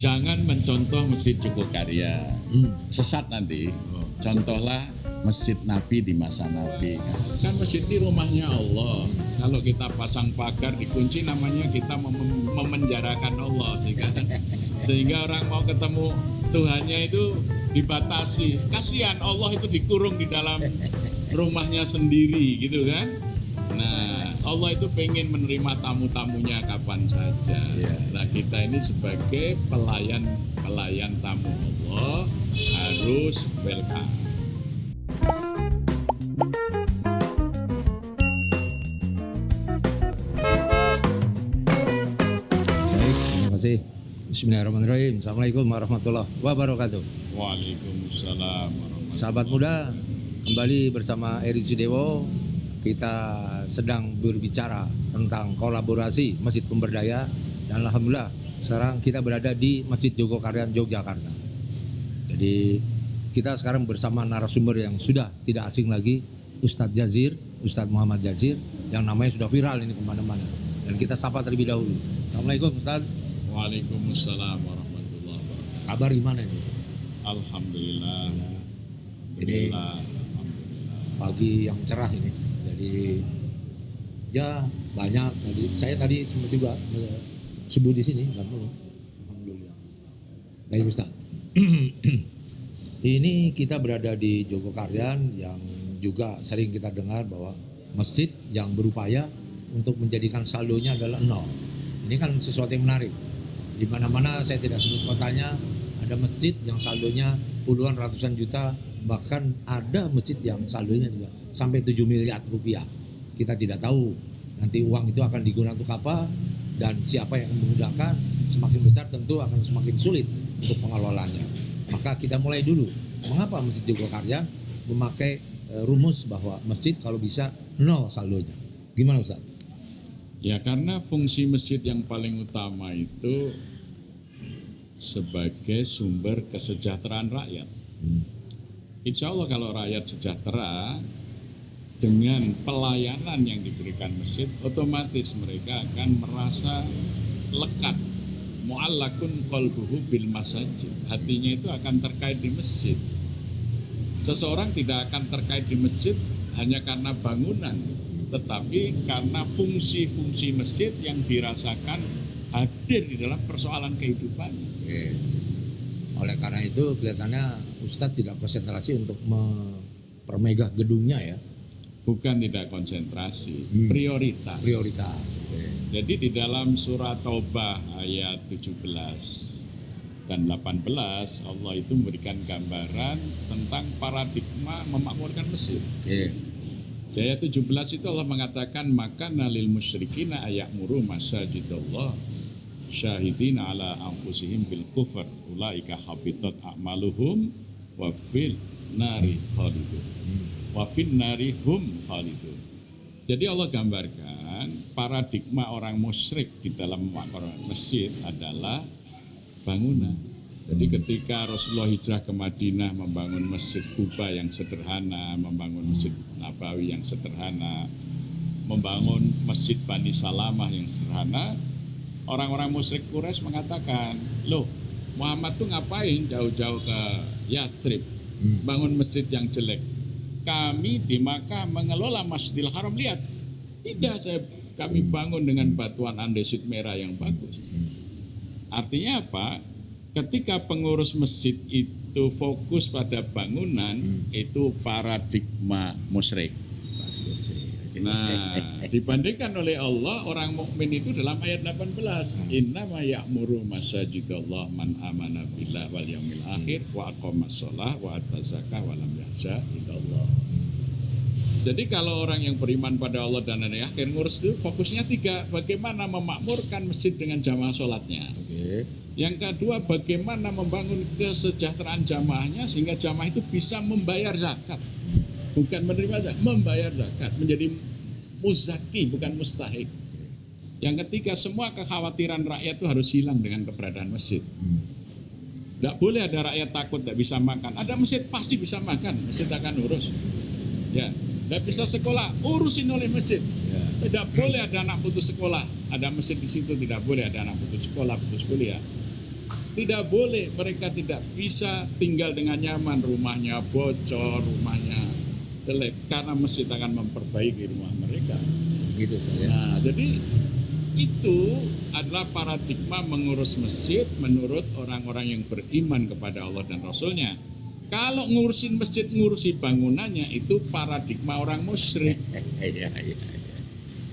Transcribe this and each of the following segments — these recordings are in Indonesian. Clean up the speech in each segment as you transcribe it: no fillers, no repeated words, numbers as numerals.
Jangan mencontoh Masjid Jogokarya, sesat nanti. Contohlah Masjid Nabi di masa Nabi. Kan masjid ini rumahnya Allah. Kalau kita pasang pagar dikunci, namanya kita memenjarakan Allah. Sehingga orang mau ketemu Tuhannya itu dibatasi. Kasihan Allah itu dikurung di dalam rumahnya sendiri gitu kan. Nah, Allah itu pengen menerima tamu-tamunya kapan saja. Nah, kita ini sebagai pelayan tamu Allah harus welcome. Baik, terima kasih. Bismillahirrahmanirrahim. Assalamualaikum warahmatullahi wabarakatuh. Waalaikumsalam warahmatullahi Sahabat muda, kembali bersama Eri Sudewo. Kita sedang berbicara tentang kolaborasi Masjid Pemberdaya, dan alhamdulillah sekarang kita berada di Masjid Jogokarya, Yogyakarta. Jadi kita sekarang bersama narasumber yang sudah tidak asing lagi, Ustadz Jazir, Ustadz Muhammad Jazir, yang namanya sudah viral ini kemana-mana. Dan kita sapa terlebih dahulu. Assalamualaikum Ustadz. Waalaikumsalam warahmatullahi wabarakatuh. Kabar gimana nih? Alhamdulillah. Ini pagi yang cerah ini. Jadi ya banyak tadi. Saya tadi sempat juga subuh di sini, alhamdulillah. Baik Ustaz. Ini kita berada di Jogokaryan yang juga sering kita dengar bahwa masjid yang berupaya untuk menjadikan saldonya adalah nol. Ini kan sesuatu yang menarik. Di mana-mana saya tidak sebut kotanya, ada masjid yang saldonya puluhan ratusan juta, bahkan ada masjid yang saldonya juga sampai 7 miliar rupiah. Kita tidak tahu nanti uang itu akan digunakan untuk apa dan siapa yang menggunakan. Semakin besar tentu akan semakin sulit untuk pengelolaannya. Maka kita mulai dulu. Mengapa Masjid Jogokarya memakai rumus bahwa masjid kalau bisa nol saldonya? Gimana Ustaz? Ya, karena fungsi masjid yang paling utama itu sebagai sumber kesejahteraan rakyat. Insya Allah kalau rakyat sejahtera dengan pelayanan yang diberikan masjid, otomatis mereka akan merasa lekat. Mu'allakun qalbuhu bil masajid. Hatinya itu akan terkait di masjid. Seseorang tidak akan terkait di masjid hanya karena bangunan, tetapi karena fungsi-fungsi masjid yang dirasakan hadir di dalam persoalan kehidupannya. Oleh karena itu kelihatannya Ustadz tidak konsentrasi untuk mempermegah gedungnya ya. Bukan tidak konsentrasi, prioritas. Jadi di dalam surat Taubah ayat 17 dan 18 Allah itu memberikan gambaran tentang paradigma memakmurkan masjid. Di ayat 17 itu Allah mengatakan maka nalil musyrikina ayakmuru masajidallah syahidina ala anfusihim bil kufr ulaika habitat a'maluhum wa fil nari khalidun. Wa fin nari hum khalidun. Jadi Allah gambarkan paradigma orang musyrik di dalam memakmurkan masjid adalah bangunan. Jadi ketika Rasulullah hijrah ke Madinah membangun masjid Quba yang sederhana, membangun masjid Nabawi yang sederhana, membangun masjid Bani Salamah yang sederhana, orang-orang musyrik Quraisy mengatakan, loh Muhammad tuh ngapain jauh-jauh ke Yathrib, bangun masjid yang jelek. Kami di Makkah mengelola Masjidil Haram, lihat. Tidak, kami bangun dengan batuan andesit merah yang bagus. Artinya apa? Ketika pengurus masjid itu fokus pada bangunan, itu paradigma musyrik. Nah, dibandingkan oleh Allah, orang mukmin itu dalam ayat 18, innama ya'muru masajidallah man amana billah wal yaumil akhir wa aqamas shalah wa ata zakah wa lam yakhsha illallah. Jadi kalau orang yang beriman pada Allah dan hari akhir ngurus itu fokusnya 3, bagaimana memakmurkan masjid dengan jamaah sholatnya. Yang kedua, bagaimana membangun kesejahteraan jamaahnya sehingga jamaah itu bisa membayar zakat. Bukan menerima zakat, membayar zakat, menjadi muzaki bukan mustahik. Yang ketiga, semua kekhawatiran rakyat itu harus hilang dengan keberadaan masjid. Tidak boleh ada rakyat takut tidak bisa makan. Ada masjid pasti bisa makan, masjid akan urus. Ya, tidak bisa sekolah, urusin oleh masjid. Tidak boleh ada anak putus sekolah, ada masjid di situ. Tidak boleh ada anak putus sekolah, putus kuliah. Tidak boleh, mereka tidak bisa tinggal dengan nyaman, rumahnya bocor, rumahnya jelek, karena masjid akan memperbaiki rumah mereka. Gitu Ustaz ya. Nah, jadi itu adalah paradigma mengurus masjid menurut orang-orang yang beriman kepada Allah dan Rasulnya. Kalau ngurusin masjid, ngurusi bangunannya, itu paradigma orang musyrik. Iya.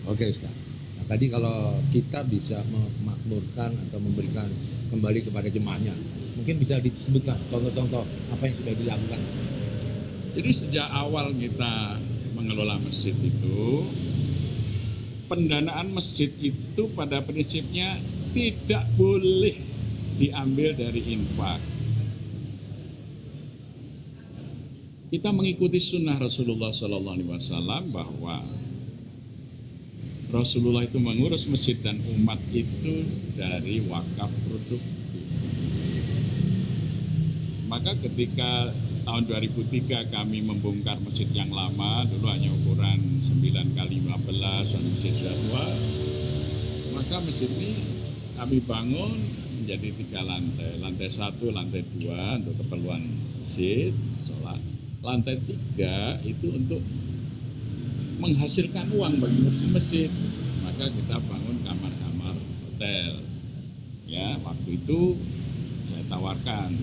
Oke Ustaz. Nah, tadi kalau kita bisa memakmurkan atau memberikan kembali kepada jemaahnya, mungkin bisa disebutkan contoh-contoh apa yang sudah dilakukan. Jadi sejak awal kita mengelola masjid itu, pendanaan masjid itu pada prinsipnya tidak boleh diambil dari infak. Kita mengikuti sunnah Rasulullah SAW bahwa Rasulullah itu mengurus masjid dan umat itu dari wakaf produktif. Maka ketika tahun 2003 kami membongkar masjid yang lama, dulu hanya ukuran 9x15, dan masjid sudah tua, maka masjid ini kami bangun menjadi 3 lantai. Lantai 1, lantai 2 untuk keperluan masjid, sholat. Lantai 3 itu untuk menghasilkan uang bagi masjid. Maka kita bangun kamar-kamar hotel. Ya, waktu itu saya tawarkan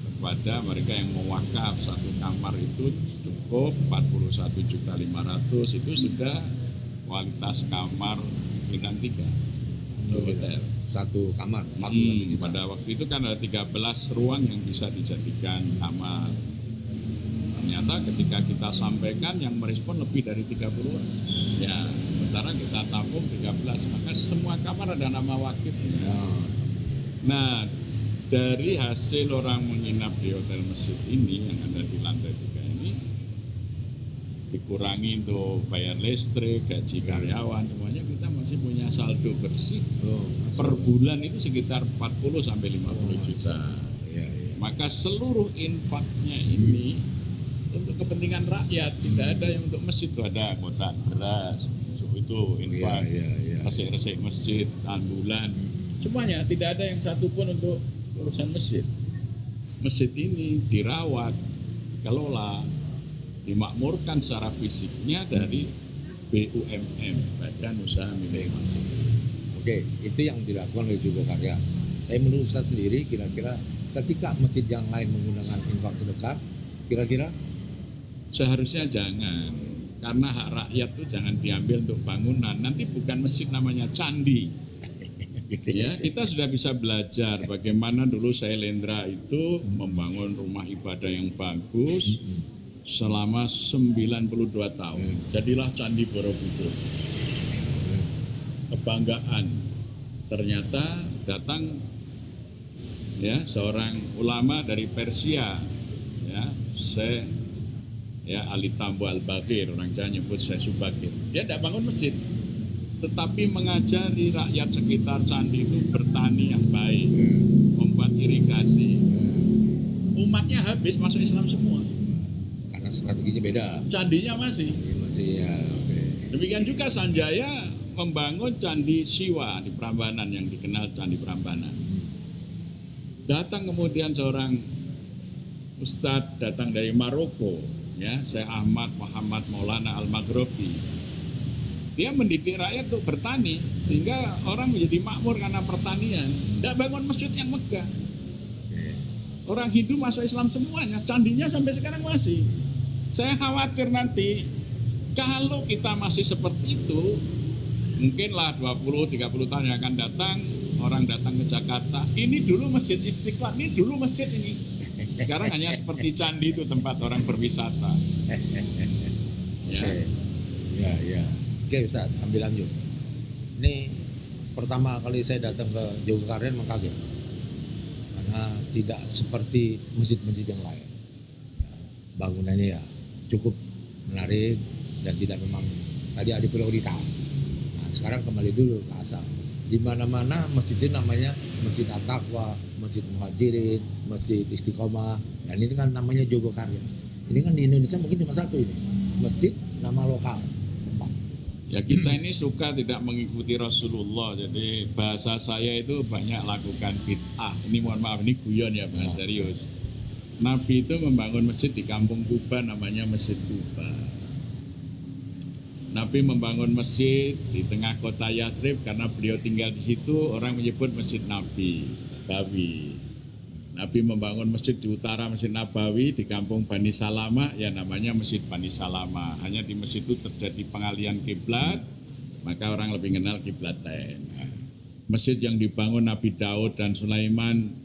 kepada mereka yang mau wakaf, satu kamar itu cukup 41.500.000, itu sudah kualitas kamar bintang 3 untuk hotel. Satu kamar. Pada waktu itu kan ada 13 ruang yang bisa dijadikan kamar. Ternyata ketika kita sampaikan yang merespon lebih dari 30-an. Ya, sementara kita tampung 13, maka semua kamar ada nama wakifnya. Nah, dari hasil orang menginap di hotel masjid ini yang ada di lantai 3 ini, dikurangi untuk bayar listrik, gaji karyawan, semuanya kita masih punya saldo bersih. Per bulan itu sekitar 40 sampai 50 juta. Maka seluruh infaknya ini untuk kepentingan rakyat, tidak ada yang untuk masjid. Itu ada kotak beras, itu infak, resik-resik masjid, ambulan, semuanya. Tidak ada yang satu pun untuk urusan masjid. Masjid ini dirawat, dikelola, dimakmurkan secara fisiknya dari BUMM, Badan Usaha Milik Masjid. Oke, itu yang dilakukan oleh Jogokarya. Tapi menurut Ustaz sendiri, kira-kira ketika masjid yang lain menggunakan infak sedekah, kira-kira seharusnya jangan, karena hak rakyat itu jangan diambil untuk bangunan. Nanti bukan masjid, namanya candi. Ya, kita sudah bisa belajar bagaimana dulu Sailendra itu membangun rumah ibadah yang bagus selama 92 tahun. Jadilah Candi Borobudur. Kebanggaan. Ternyata datang ya seorang ulama dari Persia, ya, Ali Tambo Al-Bagir, orang Jawa nyebut Syekh Subakir. Dia tidak bangun masjid, tetapi mengajari rakyat sekitar candi itu bertani yang baik, membuat irigasi. Umatnya habis masuk Islam semua. Karena strateginya beda. Candinya masih ya. Demikian juga Sanjaya membangun Candi Siwa di Prambanan yang dikenal Candi Prambanan. Datang kemudian seorang Ustadz datang dari Maroko, ya, Syekh Ahmad Muhammad Maulana Al-Maghribi. Dia mendidik rakyat untuk bertani sehingga orang menjadi makmur karena pertanian. Tidak bangun masjid yang megah. Orang Hindu masuk Islam semuanya, candinya sampai sekarang masih. Saya khawatir nanti kalau kita masih seperti itu, mungkinlah 20-30 tahun yang akan datang, orang datang ke Jakarta, ini dulu Masjid Istiqlal, ini dulu masjid ini. Sekarang hanya seperti candi itu tempat orang berwisata. Ya. Oke Ustaz, ambil lanjut. Ini pertama kali saya datang ke Jogokaryan mengkaget. Karena tidak seperti masjid-masjid yang lain. Bangunannya ya cukup menarik dan tidak memang tadi ada prioritas. Nah, sekarang kembali dulu ke asal. Di mana-mana masjid ini namanya Masjid At-Taqwa, Masjid Muhajirin, Masjid Istiqomah, dan ini kan namanya Jogokaryan. Ini kan di Indonesia mungkin cuma satu ini, masjid nama lokal tempat. Ya kita ini suka tidak mengikuti Rasulullah, jadi bahasa saya itu banyak lakukan bid'ah. Ini mohon maaf, ini guyon ya Bang, serius. Nabi itu membangun masjid di kampung Kuba, namanya Masjid Kuba. Nabi membangun masjid di tengah kota Yathrib karena beliau tinggal di situ, orang menyebut Masjid Nabawi. Nabi membangun masjid di utara Masjid Nabawi di kampung Bani Salama, ya namanya Masjid Bani Salama. Hanya di masjid itu terjadi pengalian kiblat, maka orang lebih mengenal kiblatain. Masjid yang dibangun Nabi Daud dan Sulaiman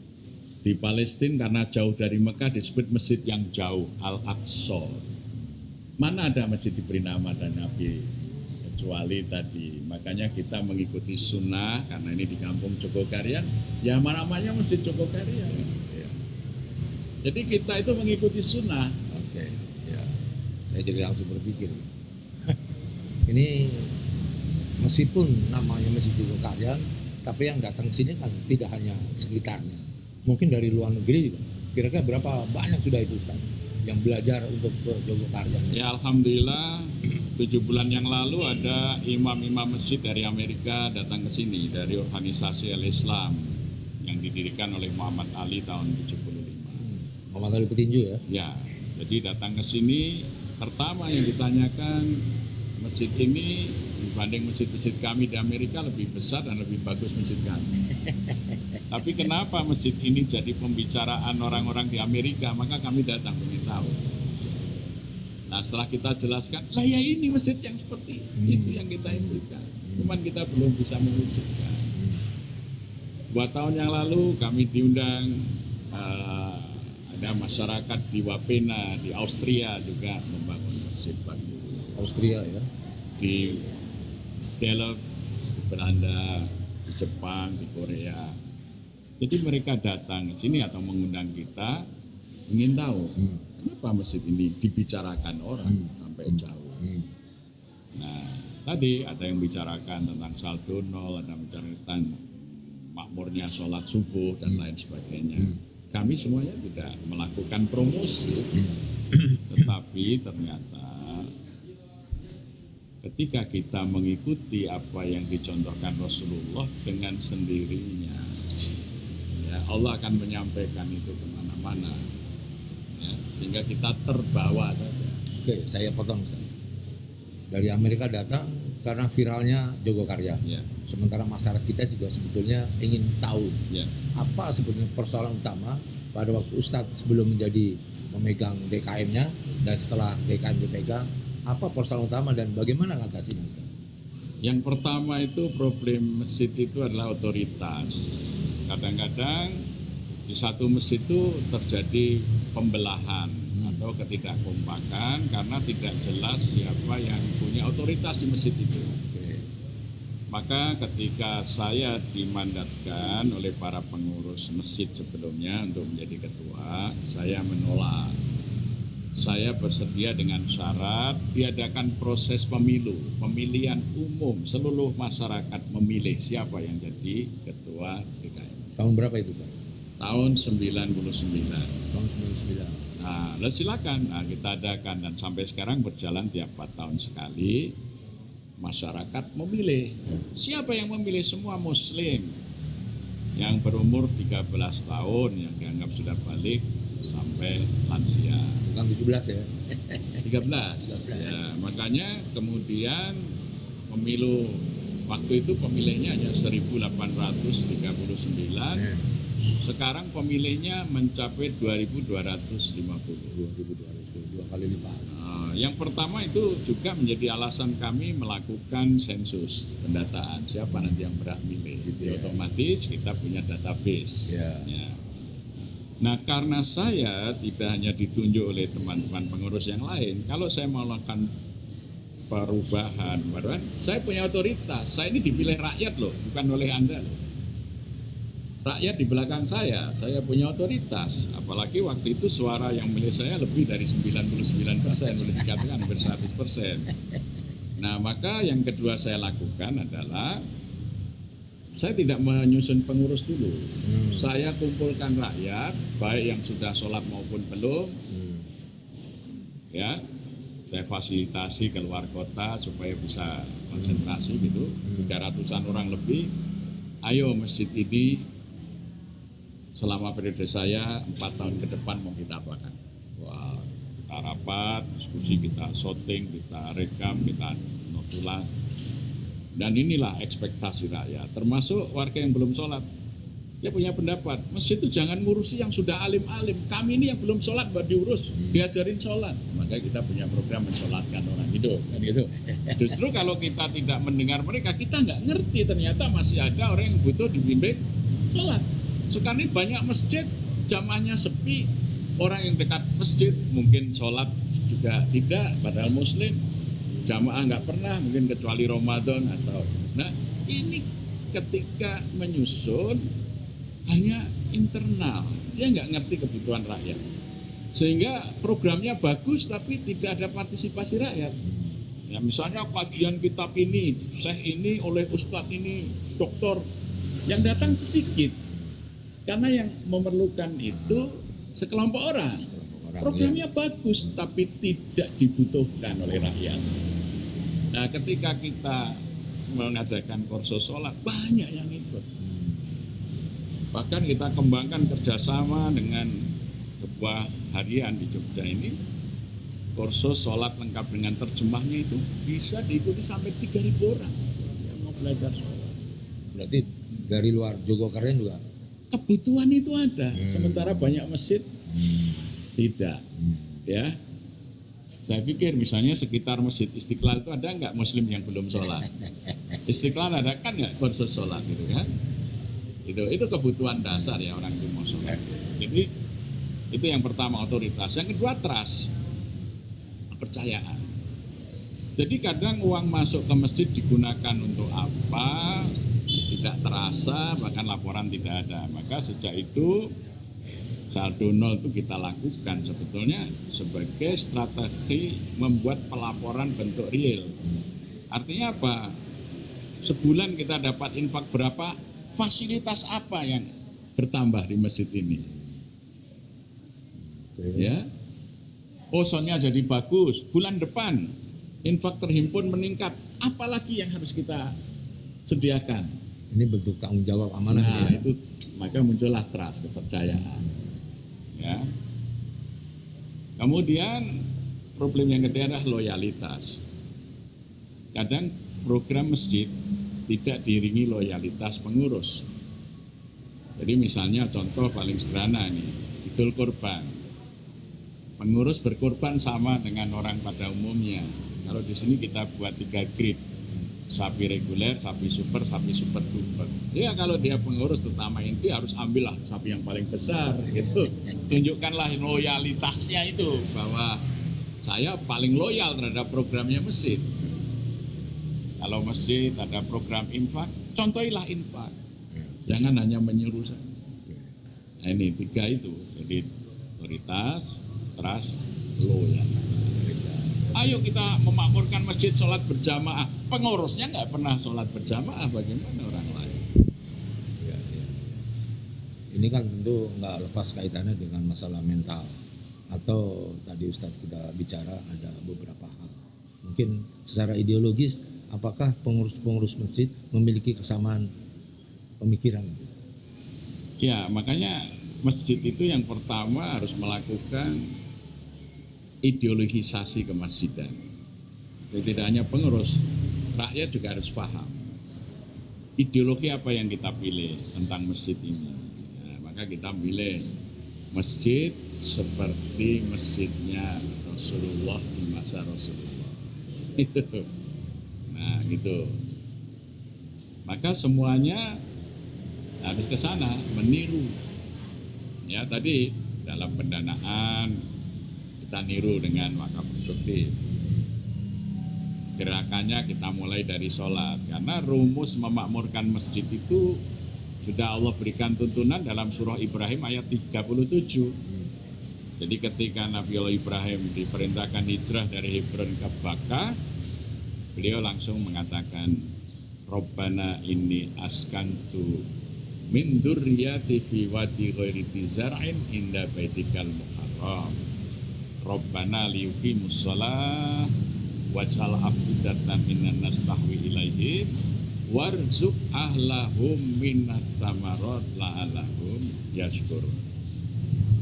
di Palestina karena jauh dari Mekah disebut masjid yang jauh, Al-Aqsa. Mana ada masjid diberi nama dan Nabi kecuali tadi. Makanya kita mengikuti sunnah karena ini di kampung Jogokaryan, ya namanya Masjid Jogokaryan. Jadi kita itu mengikuti sunnah. Oke, ya. Saya jadi langsung berpikir. Ini meskipun namanya Masjid Jogokaryan, tapi yang datang ke sini kan tidak hanya sekitarnya. Mungkin dari luar negeri juga. Kira-kira berapa banyak sudah itu Ustaz yang belajar untuk ke Jogokaryan? Ya alhamdulillah 7 bulan yang lalu ada imam-imam masjid dari Amerika datang ke sini dari organisasi Al-Islam yang didirikan oleh Muhammad Ali tahun 75. Muhammad Ali Petinju ya? Ya, jadi datang ke sini, pertama yang ditanyakan, masjid ini dibanding masjid-masjid kami di Amerika lebih besar dan lebih bagus masjid kami. Tapi kenapa masjid ini jadi pembicaraan orang-orang di Amerika, maka kami datang ingin tahu. Nah setelah kita jelaskan, lah ya ini masjid yang seperti itu yang kita impikan. Cuman kita belum bisa mewujudkan. 2 tahun yang lalu kami diundang, ada masyarakat di Wapena, di Austria juga membangun masjid baru. Austria ya? Di Delft, di Belanda, di Jepang, di Korea. Jadi mereka datang ke sini atau mengundang kita, ingin tahu kenapa masjid ini dibicarakan orang sampai jauh. Nah, tadi ada yang bicarakan tentang saldo nol, ada yang bicarakan makmurnya sholat subuh dan lain sebagainya. Kami semuanya tidak melakukan promosi, tetapi ternyata ketika kita mengikuti apa yang dicontohkan Rasulullah dengan sendirinya, ya Allah akan menyampaikan itu kemana-mana, ya, sehingga kita terbawa saja. Oke, saya potong Ustaz. Dari Amerika datang karena viralnya Jogokaryan. Ya. Sementara masyarakat kita juga sebetulnya ingin tahu Ya. apa sebetulnya persoalan utama pada waktu Ustadz sebelum menjadi memegang DKM-nya dan setelah DKM dipegang, apa persoalan utama dan bagaimana mengatasinya? Yang pertama itu problem masjid itu adalah otoritas. Kadang-kadang di satu masjid itu terjadi pembelahan atau ketidakkompakan karena tidak jelas siapa yang punya otoritas di masjid itu. Maka ketika saya dimandatkan oleh para pengurus masjid sebelumnya untuk menjadi ketua, saya menolak. Saya bersedia dengan syarat diadakan proses pemilu, pemilihan umum, seluruh masyarakat memilih siapa yang jadi ketua DKM. Tahun berapa itu, Pak? Tahun 99. Tahun 99. Nah, silakan. Nah, kita adakan dan sampai sekarang berjalan tiap 4 tahun sekali. Masyarakat memilih. Siapa yang memilih? Semua muslim yang berumur 13 tahun yang dianggap sudah balik sampai lansia. Bukan 17 ya? 13. Ya, makanya kemudian pemilu waktu itu pemilihnya hanya 1839. Sekarang pemilihnya mencapai 2250. 2 kali lipat. Yang pertama itu juga menjadi alasan kami melakukan sensus pendataan siapa nanti yang berhak milih. Gitu. Otomatis kita punya database. Ya. Nah karena saya tidak hanya ditunjuk oleh teman-teman pengurus yang lain, kalau saya mau melakukan perubahan, saya punya otoritas. Saya ini dipilih rakyat loh, bukan oleh Anda loh. Rakyat di belakang saya punya otoritas. Apalagi waktu itu suara yang milih saya lebih dari 99%, boleh dikatakan hampir 100%. Nah maka yang kedua saya lakukan adalah saya tidak menyusun pengurus dulu. Saya kumpulkan rakyat, baik yang sudah sholat maupun belum. Ya, saya fasilitasi keluar kota supaya bisa konsentrasi gitu, 300-an orang lebih. Ayo masjid ini selama periode saya 4 tahun ke depan mau kita apakan. Wah, kita rapat, diskusi, kita shooting, kita rekam, kita notulas. Dan inilah ekspektasi rakyat, termasuk warga yang belum sholat. Dia punya pendapat, masjid itu jangan ngurusi yang sudah alim-alim. Kami ini yang belum sholat buat diurus, diajarin sholat. Maka kita punya program mensholatkan orang hidup, kan gitu. Justru kalau kita tidak mendengar mereka, kita nggak ngerti ternyata masih ada orang yang butuh dibimbing sholat. Sekarang ini banyak masjid, jamaahnya sepi, orang yang dekat masjid mungkin sholat juga tidak, padahal muslim. Jamaah nggak pernah, mungkin kecuali Ramadan atau. Nah ini ketika menyusun hanya internal, dia nggak ngerti kebutuhan rakyat, sehingga programnya bagus tapi tidak ada partisipasi rakyat. Ya, misalnya kajian kitab ini, syekh ini oleh ustadz ini, doktor, yang datang sedikit, karena yang memerlukan itu sekelompok orang. Programnya bagus tapi tidak dibutuhkan oleh rakyat. Nah, ketika kita mengajarkan kursus sholat, banyak yang ikut. Bahkan kita kembangkan kerjasama dengan sebuah harian di Jogja ini, kursus sholat lengkap dengan terjemahnya itu bisa diikuti sampai 3.000 orang yang mau belajar sholat. Berarti dari luar Jogokaryan juga? Kebutuhan itu ada, sementara banyak masjid tidak. Ya, saya pikir misalnya sekitar Masjid Istiqlal itu ada nggak muslim yang belum sholat? Istiqlal ada kan nggak kursus sholat gitu kan? Itu kebutuhan dasar ya orang itu mau sholat. Jadi itu yang pertama, otoritas. Yang kedua, trust, kepercayaan. Jadi kadang uang masuk ke masjid digunakan untuk apa tidak terasa, bahkan laporan tidak ada. Maka sejak itu saldo nol itu kita lakukan sebetulnya sebagai strategi membuat pelaporan bentuk real. Artinya apa? Sebulan kita dapat infak berapa, fasilitas apa yang bertambah di masjid ini. Ya, sonnya jadi bagus, bulan depan infak terhimpun meningkat, apalagi yang harus kita sediakan. Ini bentuk tanggung jawab amanah. Nah, itu maka muncullah trust, kepercayaan. Ya. Kemudian problem yang ketiga adalah loyalitas. Kadang program masjid tidak diiringi loyalitas pengurus. Jadi misalnya contoh paling sederhana nih, Idul Kurban. Pengurus berkurban sama dengan orang pada umumnya. Kalau di sini kita buat 3 grade, sapi reguler, sapi super duper. Ya kalau dia pengurus terutama inti harus ambillah sapi yang paling besar gitu. Tunjukkanlah loyalitasnya itu bahwa saya paling loyal terhadap programnya masjid. Kalau masjid ada program infak, contohilah infak. Jangan hanya menyuruh saja. Nah, ini 3 itu. Jadi otoritas, trust, loyal. Ayo kita memakmurkan masjid sholat berjamaah. Pengurusnya nggak pernah sholat berjamaah, bagaimana orang lain? Ya. Ini kan tentu nggak lepas kaitannya dengan masalah mental. Atau tadi Ustadz kita bicara ada beberapa hal. Mungkin secara ideologis, apakah pengurus-pengurus masjid memiliki kesamaan pemikiran? Ya, makanya masjid itu yang pertama harus melakukan ideologisasi kemasjidan. Jadi tidak hanya pengurus, rakyat juga harus paham ideologi apa yang kita pilih tentang masjid ini. Nah, maka kita pilih masjid seperti masjidnya Rasulullah di masa Rasulullah. Nah, gitu. Maka semuanya harus ke sana meniru. Ya, tadi dalam pendanaan kita niru dengan wakaf produktif. Gerakannya kita mulai dari sholat, karena rumus memakmurkan masjid itu sudah Allah berikan tuntunan dalam surah Ibrahim ayat 37. Jadi ketika Nabi Allah Ibrahim diperintahkan hijrah dari Hebron ke Bakkah, beliau langsung mengatakan, Rabbana inni askantu min dzurriyyati fi wadi ghairi dzar'in inda baitikal muharram. Rabbana liyuqimus shalah waj'al afidatan minan nas tahwi ilaihim warzuq ahlahum minat tamarat la'allahum yashkurun.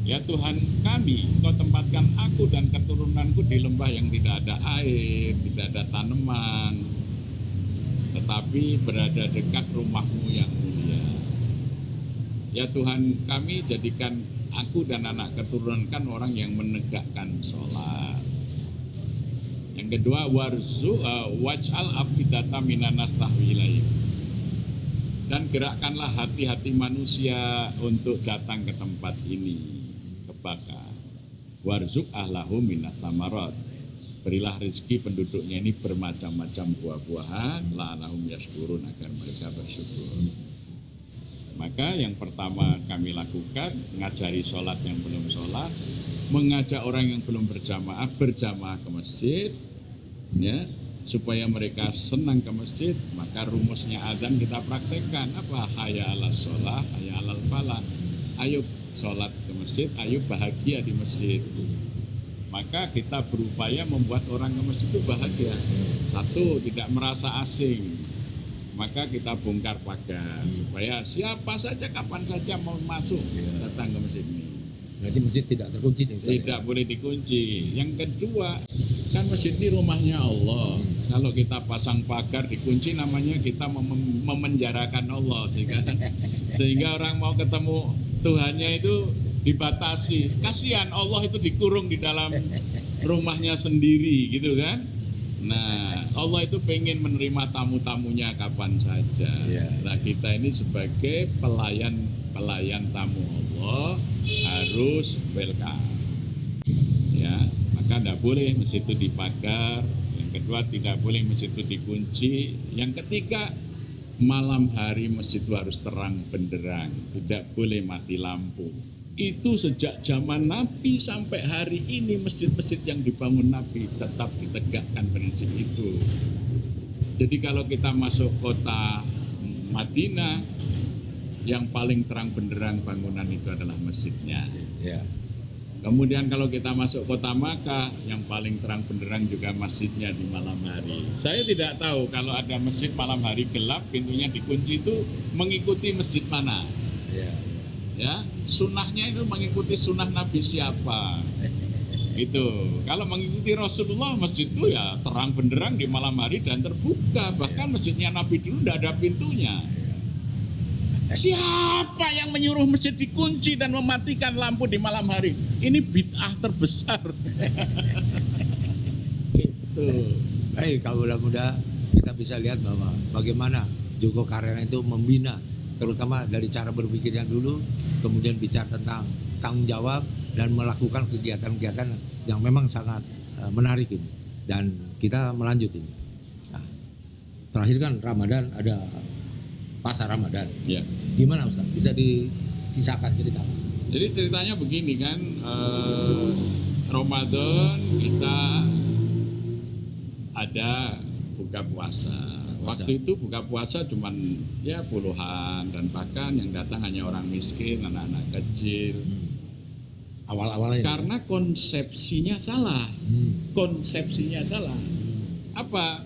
Ya Tuhan kami, Engkau tempatkan aku dan keturunanku di lembah yang tidak ada air, tidak ada tanaman, tetapi berada dekat rumah-Mu yang mulia. Ya Tuhan kami, jadikan aku dan anak keturunan kan orang yang menegakkan sholat. Yang kedua, waj'al afidata minan nas tahwi ilaihim, dan gerakkanlah hati-hati manusia untuk datang ke tempat ini, ke Baka. Warzuq ahlahu minas samarat, berilah rezeki penduduknya ini bermacam-macam buah-buahan, la'allahum yashkurun, agar mereka bersyukur. Maka yang pertama kami lakukan, mengajari sholat yang belum sholat, mengajak orang yang belum berjamaah ke masjid, ya, supaya mereka senang ke masjid. Maka rumusnya adzan kita praktekkan apa? Hayya 'alas shalah, hayya 'alal falah. Ayo sholat ke masjid, ayo bahagia di masjid. Maka kita berupaya membuat orang ke masjid itu bahagia. Satu, tidak merasa asing. Maka kita bongkar pagar supaya siapa saja kapan saja mau masuk datang ke masjid ini. Berarti masjid tidak terkunci nih, tidak boleh dikunci. Yang kedua, kan masjid ini rumahnya Allah. Kalau kita pasang pagar dikunci, namanya kita memenjarakan Allah, sehingga orang mau ketemu Tuhannya itu dibatasi. Kasihan Allah itu dikurung di dalam rumahnya sendiri, gitu kan? Nah, Allah itu pengen menerima tamu-tamunya kapan saja. Nah, kita ini sebagai pelayan tamu Allah harus welcome. Ya, maka tidak boleh masjid itu dipagar. Yang kedua, tidak boleh masjid itu dikunci. Yang ketiga, malam hari masjid itu harus terang benderang, tidak boleh mati lampu. Itu sejak zaman Nabi sampai hari ini masjid-masjid yang dibangun Nabi tetap ditegakkan prinsip itu. Jadi kalau kita masuk kota Madinah, yang paling terang benderang bangunan itu adalah masjidnya. Ya. Kemudian kalau kita masuk kota Makkah, yang paling terang benderang juga masjidnya di malam hari. Saya tidak tahu kalau ada masjid malam hari gelap, pintunya dikunci, itu mengikuti masjid mana. Ya, sunnahnya itu mengikuti sunnah Nabi siapa, gitu. Kalau mengikuti Rasulullah, masjid itu ya terang benderang di malam hari dan terbuka. Bahkan masjidnya Nabi dulu tidak ada pintunya. Siapa yang menyuruh masjid dikunci dan mematikan lampu di malam hari? Ini bid'ah terbesar. Gitu. Baik, kalau mudah kita bisa lihat bahwa bagaimana Joko Karyan itu membina, terutama dari cara berpikirnya dulu, kemudian bicara tentang tanggung jawab dan melakukan kegiatan-kegiatan yang memang sangat menarik ini. Dan kita melanjut ini. Nah, terakhir kan Ramadan, ada pasar Ramadan. Ya. Gimana Ustaz? Bisa dikisahkan, ceritakan? Jadi ceritanya begini kan, Ramadan kita ada buka puasa. Waktu itu buka puasa cuman ya puluhan, dan bahkan yang datang hanya orang miskin, anak-anak kecil. Awal-awalnya. Karena konsepsinya salah. Konsepsinya salah. Apa?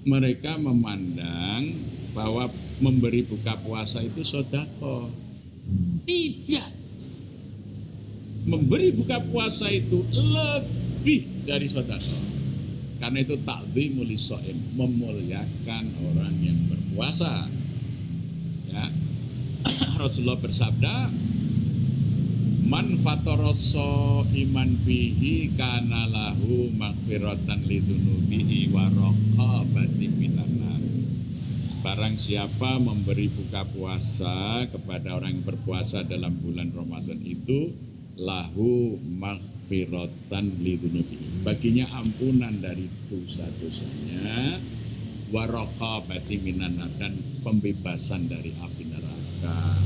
Mereka memandang bahwa memberi buka puasa itu sedekah. Tidak. Memberi buka puasa itu lebih dari sedekah. Karena itu ta'dzimul lishaim, memuliakan orang yang berpuasa. Ya. Rasulullah bersabda, "Man fatarasso iman fihi kana lahu maghfiratan lidunubihi wa raqabatin minan nar." Barang siapa memberi buka puasa kepada orang yang berpuasa dalam bulan Ramadan itu, lahu maghfiratan lidunubihi, baginya ampunan dari dosa-dosanya, wa raqabati minan nar, dan pembebasan dari api neraka.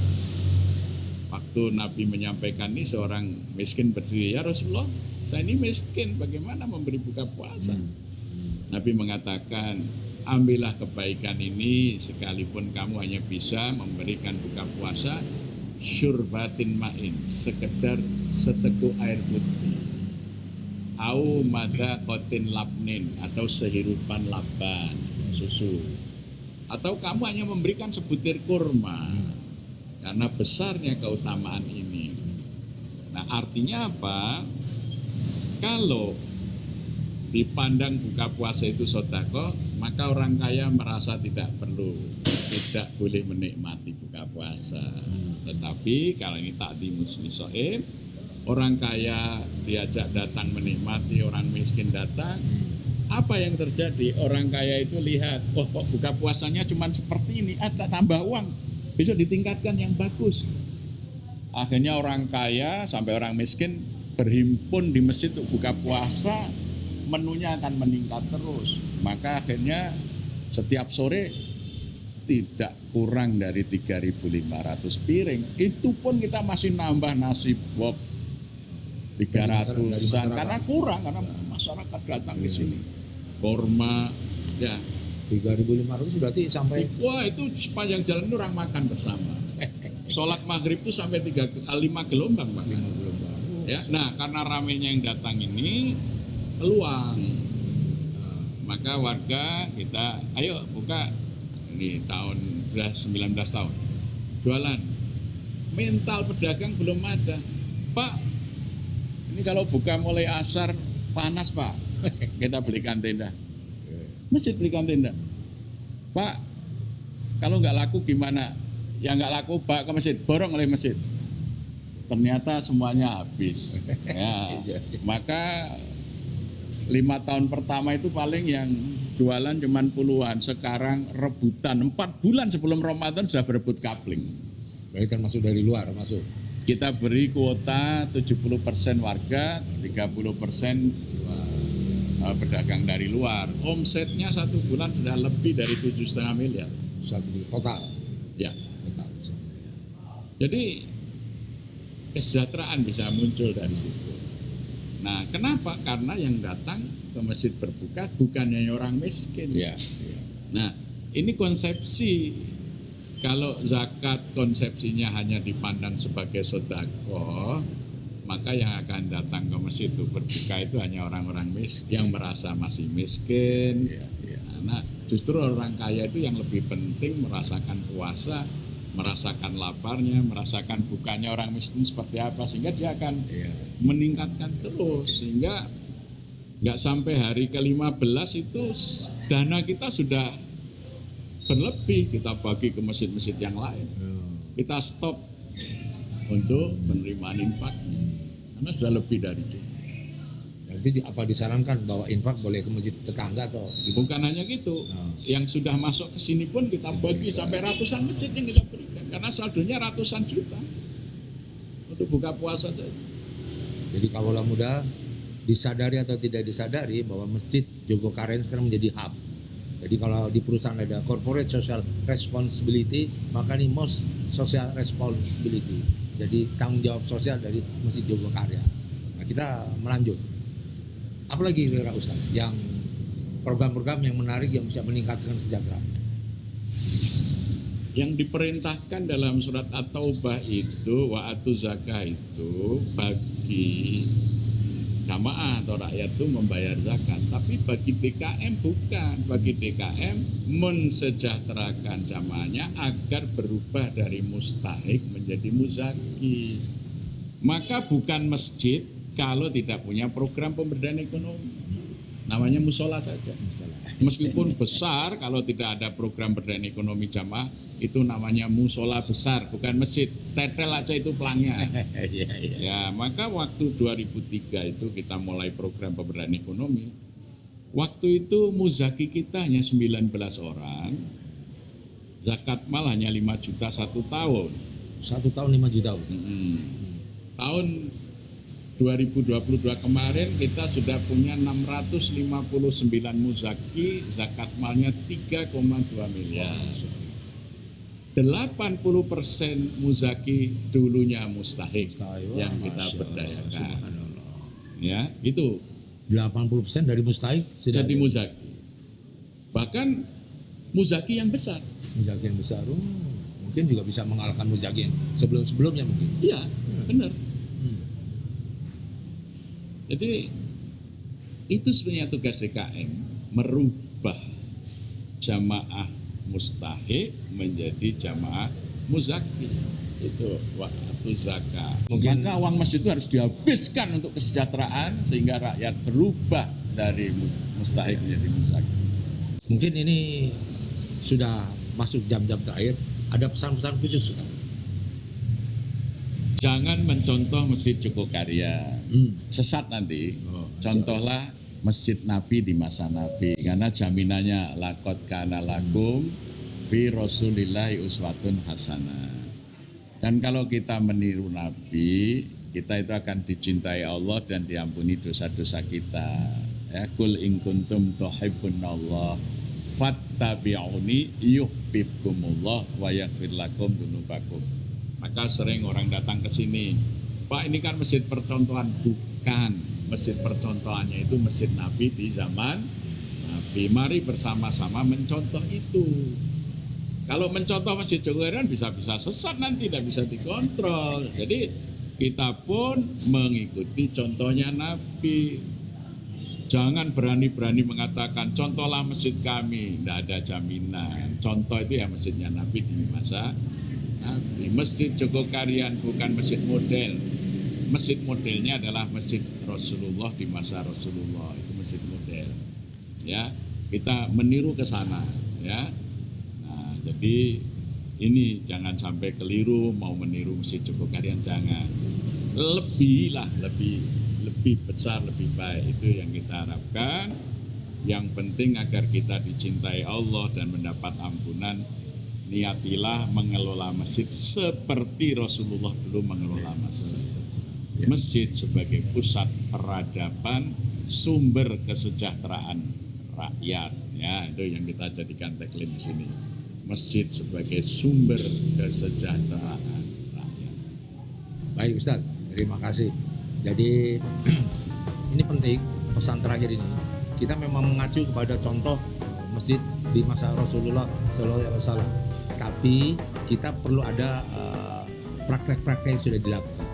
Waktu Nabi menyampaikan ini, seorang miskin berdiri, "Ya Rasulullah, saya ini miskin, bagaimana memberi buka puasa?" Nabi mengatakan, "Ambillah kebaikan ini, sekalipun kamu hanya bisa memberikan buka puasa syurbatin ma'in, sekedar seteguk air putih. au mada kotin labnin atau sehirupan laban susu, atau kamu hanya memberikan sebutir kurma karena besarnya keutamaan ini. Nah, artinya apa? Kalau dipandang buka puasa itu sedekah, maka orang kaya merasa tidak boleh menikmati buka puasa. Tetapi kalau ini takdimus lisoim, orang kaya diajak datang menikmati, orang miskin datang. Apa yang terjadi? Orang kaya itu lihat, oh kok buka puasanya cuma seperti ini, ada tambah uang, besok ditingkatkan yang bagus. Akhirnya orang kaya sampai orang miskin berhimpun di masjid untuk buka puasa, menunya akan meningkat terus. Maka akhirnya setiap sore tidak kurang dari 3.500 piring. Itu pun kita masih nambah nasi bob 300-an karena kurang, karena masyarakat datang di sini. Kurma ya 3.500 berarti sampai, wah itu sepanjang jalan itu orang makan bersama. Sholat maghrib itu sampai 5 gelombang bahkan. 5 gelombang. Ya, nah karena ramenya yang datang ini peluang. Maka warga kita ayo buka ini tahun sudah 19 tahun jualan. Mental pedagang belum ada. Pak, ini kalau buka mulai asar panas Pak. Kita belikan tenda. Masjid belikan tenda. Pak, kalau nggak laku gimana? Ya nggak laku Pak ke masjid, borong oleh masjid. Ternyata semuanya habis. Ya, maka 5 tahun pertama itu paling yang jualan cuman puluhan. Sekarang rebutan. 4 bulan sebelum Ramadan sudah berebut kapling. berarti kan masuk dari luar masuk. Kita beri kuota 70% warga, 30% pedagang dari luar. Omsetnya 1 bulan sudah lebih dari 7,5 miliar. 1 total. Ya. Total. Jadi kesejahteraan bisa muncul dari situ. Nah, kenapa? Karena yang datang ke masjid berbuka bukan hanya orang miskin. Iya. Nah, ini konsepsi. Kalau zakat konsepsinya hanya dipandang sebagai sedekah, maka yang akan datang ke masjid itu berbuka itu hanya orang-orang miskin yang merasa masih miskin. Nah, justru orang kaya itu yang lebih penting merasakan puasa, merasakan laparnya, merasakan bukanya orang miskin seperti apa, sehingga dia akan meningkatkan terus, sehingga nggak sampai hari ke-15 itu dana kita sudah berlebih, kita bagi ke masjid-masjid yang lain. Kita stop untuk penerimaan infaknya karena sudah lebih dari itu. Jadi apa disarankan bahwa infak boleh ke masjid tetangga atau bukan hanya gitu, yang sudah masuk ke sini pun kita bagi sampai ratusan masjid yang kita berikan karena saldonya ratusan juta untuk buka puasa saja. Jadi kaula muda disadari atau tidak disadari bahwa masjid Jogokarian sekarang menjadi hub. Jadi kalau di perusahaan ada corporate social responsibility, maka ini most social responsibility. Jadi tanggung jawab sosial dari Masjid Jogokarian. Nah, kita melanjut. Apalagi kira Ustaz yang program-program yang menarik yang bisa meningkatkan kesejahteraan? Yang diperintahkan dalam surat At-Taubah itu wa'atu zakah itu bagi jamaah atau rakyat itu membayar zakat, tapi bagi DKM bukan. Bagi DKM mensejahterakan jamaahnya agar berubah dari mustahik menjadi muzaki. Maka bukan masjid kalau tidak punya program pemberdayaan ekonomi, namanya musola saja. Meskipun besar, kalau tidak ada program pemberdayaan ekonomi jamaah, itu namanya musola besar, bukan masjid. Tetel aja itu pelangnya. Ya, maka waktu 2003 itu kita mulai program pemberdayaan ekonomi. Waktu itu muzaki kita hanya 19 orang, zakat mal hanya 5 juta 1 tahun. 1 tahun 5 juta. Tahun 2022 kemarin kita sudah punya 659 muzaki, zakat malnya 3,2 miliar. 80% muzaki dulunya mustahik yang kita berdayakan. Ya, itu 80% dari mustahik jadi muzaki. Bahkan muzaki yang besar. Muzaki yang besar, mungkin juga bisa mengalahkan muzaki yang sebelum-sebelumnya mungkin. Iya, benar. Jadi Itu sebenarnya tugas DKM, merubah jamaah mustahik menjadi jamaah muzaki. Itu waktu zakat. Maka uang masjid itu harus dihabiskan untuk kesejahteraan sehingga rakyat berubah dari mustahik menjadi muzaki. Mungkin ini sudah masuk jam-jam terakhir, ada pesan-pesan khusus Ustaz? Jangan mencontoh Masjid Jogokaryan. Sesat nanti. Contohlah Masjid Nabi di masa Nabi. Karena jaminannya laqad kana lakum fi Rasulillahi uswatun hasanah. Dan kalau kita meniru Nabi, kita itu akan dicintai Allah dan diampuni dosa-dosa kita. Ya, kul in kuntum tuhibbunallah fattabi'uni yuhibbukumullah wa yaghfir lakum dzunubakum. Maka sering orang datang ke sini, Pak ini kan masjid percontohan. Bukan, masjid percontohannya itu masjid Nabi di zaman Nabi. Mari bersama-sama mencontoh itu. Kalau mencontoh Masjid Jogokaryan bisa-bisa sesat nanti, tidak bisa dikontrol. Jadi kita pun mengikuti contohnya Nabi. Jangan berani-berani mengatakan contohlah masjid kami, tidak ada jaminan. Contoh itu ya masjidnya Nabi di masa Nabi. Masjid Jogokaryan bukan masjid model. Masjid modelnya adalah masjid Rasulullah di masa Rasulullah. Itu masjid model. Ya, kita meniru ke sana. Ya, nah, jadi ini jangan sampai keliru mau meniru Masjid Jogokaryan, jangan. Lebih besar, lebih baik, itu yang kita harapkan. Yang penting agar kita dicintai Allah dan mendapat ampunan. Niatilah mengelola masjid seperti Rasulullah dulu mengelola masjid. Masjid sebagai pusat peradaban, sumber kesejahteraan rakyat. Ya, itu yang kita jadikan tagline di sini. Masjid sebagai sumber kesejahteraan rakyat. Baik Ustaz, terima kasih. Jadi ini penting, pesan terakhir ini. Kita memang mengacu kepada contoh masjid di masa Rasulullah SAW. Tapi kita perlu ada praktek-praktek yang sudah dilakukan.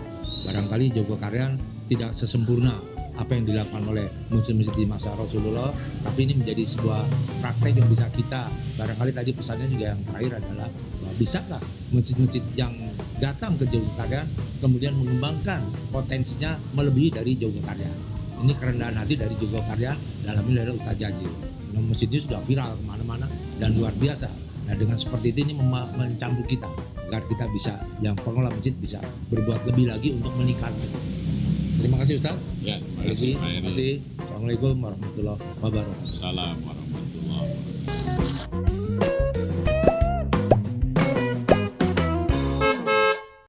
Barangkali Jogokaryan tidak sesempurna apa yang dilakukan oleh masjid-masjid di masa Rasulullah, tapi ini menjadi sebuah praktek yang bisa kita, barangkali tadi pesannya juga yang terakhir adalah bisakah masjid-masjid yang datang ke Jogokaryan kemudian mengembangkan potensinya melebihi dari Jogokaryan. Ini kerendahan hati dari Jogokaryan, dalam ini adalah Ustaz Jazil. Masjidnya sudah viral kemana-mana dan luar biasa. Nah dengan seperti ini mencambuk kita agar kita bisa, yang pengelola masjid bisa berbuat lebih lagi untuk meningkatkan masjid. Terima kasih Ustaz. Ya, terima kasih. Terima kasih. Assalamualaikum warahmatullahi wabarakatuh. Assalamualaikum warahmatullahi wabarakatuh.